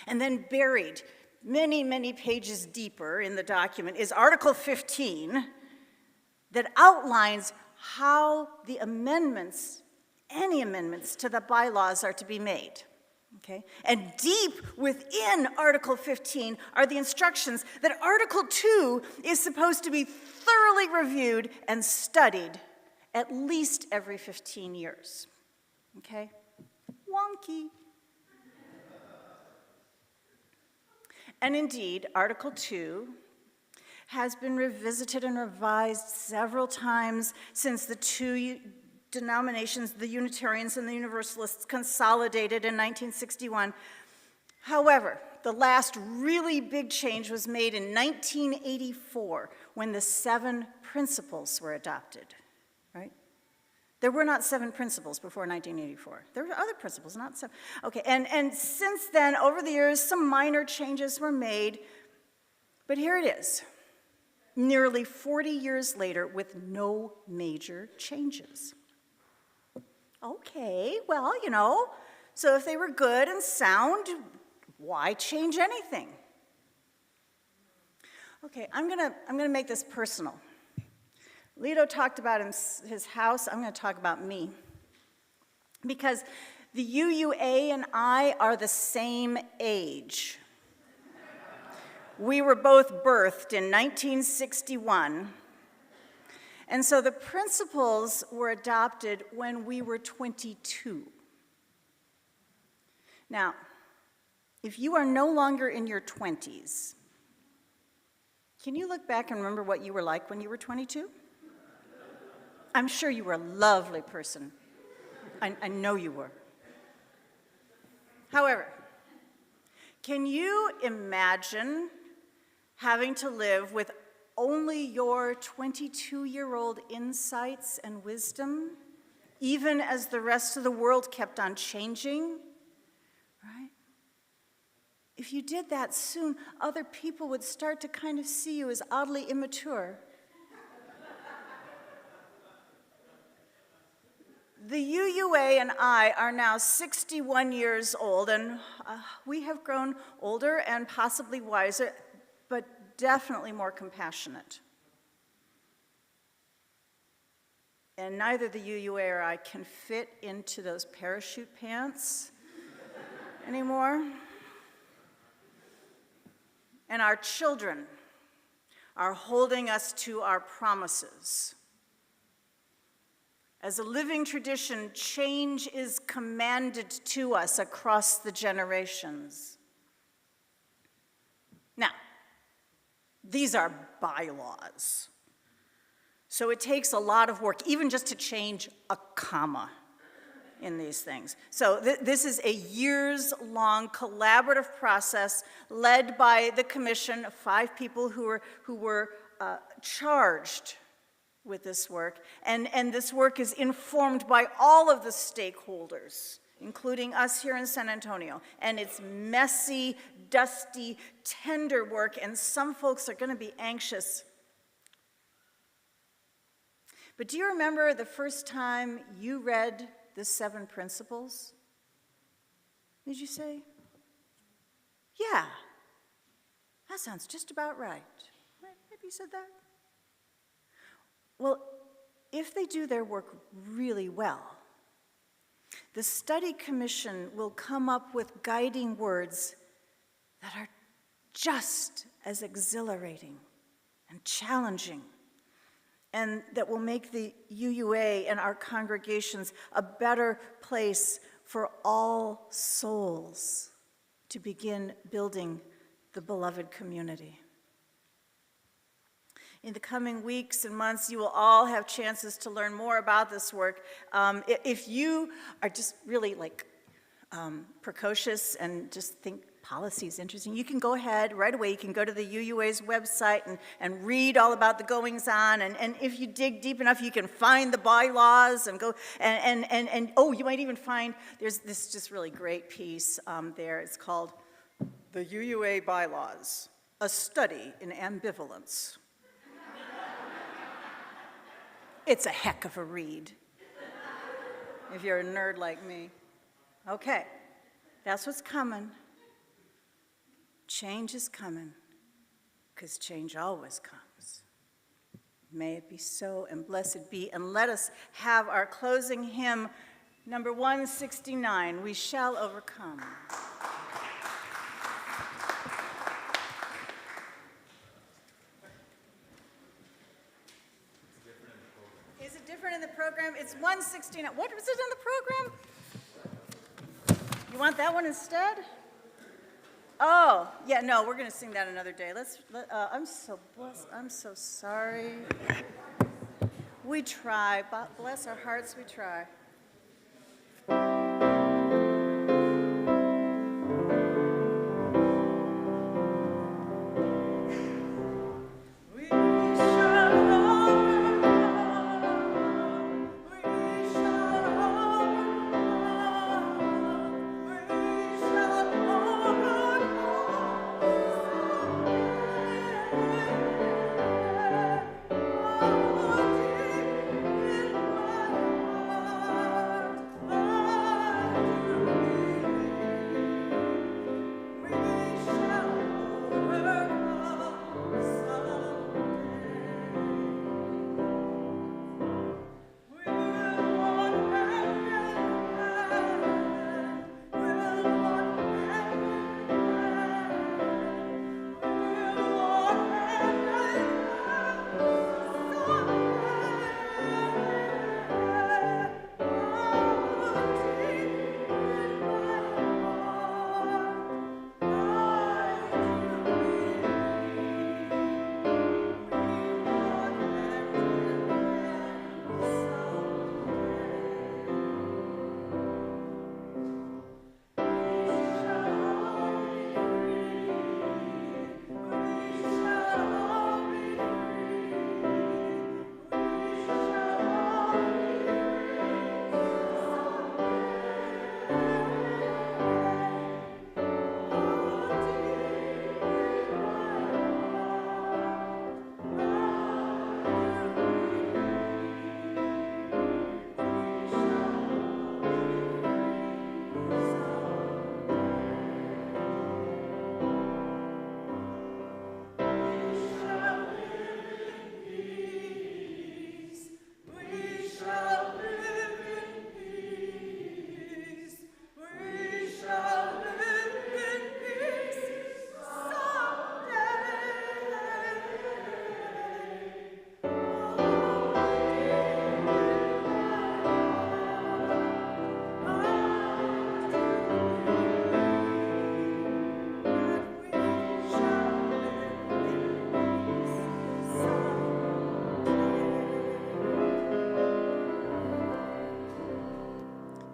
And then buried many, many pages deeper in the document is Article 15 that outlines how the amendments, any amendments to the bylaws are to be made. Okay? And deep within Article 15 are the instructions that Article 2 is supposed to be thoroughly reviewed and studied at least every 15 years. Okay? Wonky. And indeed, Article 2 has been revisited and revised several times since the two denominations, the Unitarians and the Universalists, consolidated in 1961. However, the last really big change was made in 1984 when the 7 principles were adopted, right? There were not 7 principles before 1984. There were other principles, not 7. Okay, and since then, over the years, some minor changes were made, but here it is, nearly 40 years later with no major changes. Okay, well, so if they were good and sound, why change anything? Okay, I'm gonna make this personal. Lito talked about his house. I'm gonna talk about me. Because the UUA and I are the same age. We were both birthed in 1961. And so the principles were adopted when we were 22. Now, if you are no longer in your 20s, can you look back and remember what you were like when you were 22? I'm sure you were a lovely person. I know you were. However, can you imagine having to live with only your 22-year-old insights and wisdom, even as the rest of the world kept on changing, right? If you did that soon, other people would start to kind of see you as oddly immature. The UUA and I are now 61 years old, and we have grown older and possibly wiser, but definitely more compassionate. And neither the UUA or I can fit into those parachute pants anymore. And our children are holding us to our promises. As a living tradition, change is commanded to us across the generations. Now, these are bylaws. So it takes a lot of work, even just to change a comma in these things. So this is a years-long collaborative process led by the commission of 5 people who were charged with this work. And this work is informed by all of the stakeholders, including us here in San Antonio. And it's messy, dusty, tender work, and some folks are going to be anxious. But do you remember the first time you read the 7 principles? Did you say? Yeah, that sounds just about right. Maybe you said that? Well, if they do their work really well, the study commission will come up with guiding words that are just as exhilarating and challenging, and that will make the UUA and our congregations a better place for all souls to begin building the beloved community. In the coming weeks and months, you will all have chances to learn more about this work. If you are just really precocious and just think policy is interesting, you can go ahead right away. You can go to the UUA's website and read all about the goings on. And if you dig deep enough, you can find the bylaws and go, and oh, you might even find, there's this just really great piece there. It's called The UUA Bylaws, a Study in Ambivalence. It's a heck of a read, if you're a nerd like me. Okay, that's what's coming. Change is coming, because change always comes. May it be so, and blessed be. And let us have our closing hymn, number 169, We Shall Overcome. Is it different in the program? It's 169. What was it in the program? You want that one instead? Oh, yeah, no, we're going to sing that another day. I'm so blessed. I'm so sorry. We try. Bless our hearts, we try.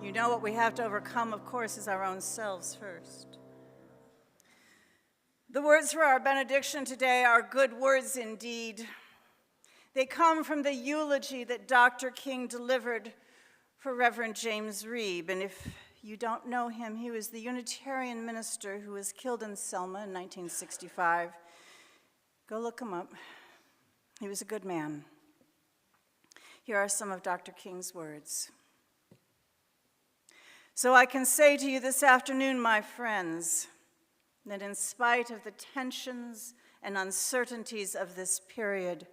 You know what we have to overcome, of course, is our own selves first. The words for our benediction today are good words indeed. They come from the eulogy that Dr. King delivered for Reverend James Reeb. And if you don't know him, he was the Unitarian minister who was killed in Selma in 1965. Go look him up. He was a good man. Here are some of Dr. King's words. So I can say to you this afternoon, my friends, that in spite of the tensions and uncertainties of this period,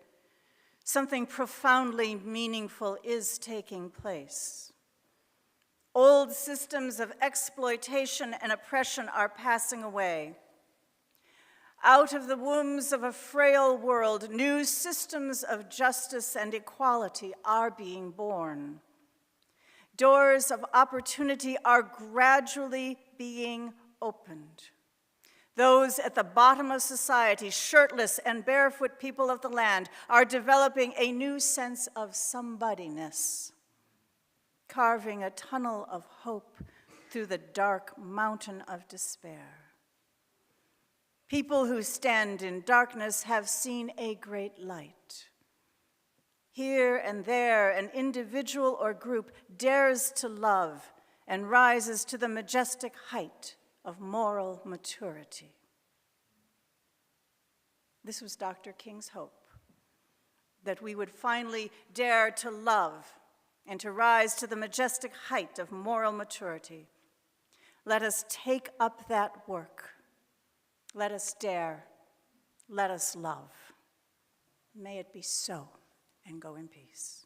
something profoundly meaningful is taking place. Old systems of exploitation and oppression are passing away. Out of the wombs of a frail world, new systems of justice and equality are being born. Doors of opportunity are gradually being opened. Those at the bottom of society, shirtless and barefoot people of the land, are developing a new sense of somebodyness, carving a tunnel of hope through the dark mountain of despair. People who stand in darkness have seen a great light. Here and there, an individual or group dares to love and rises to the majestic height of moral maturity. This was Dr. King's hope, that we would finally dare to love and to rise to the majestic height of moral maturity. Let us take up that work. Let us dare. Let us love. May it be so, and go in peace.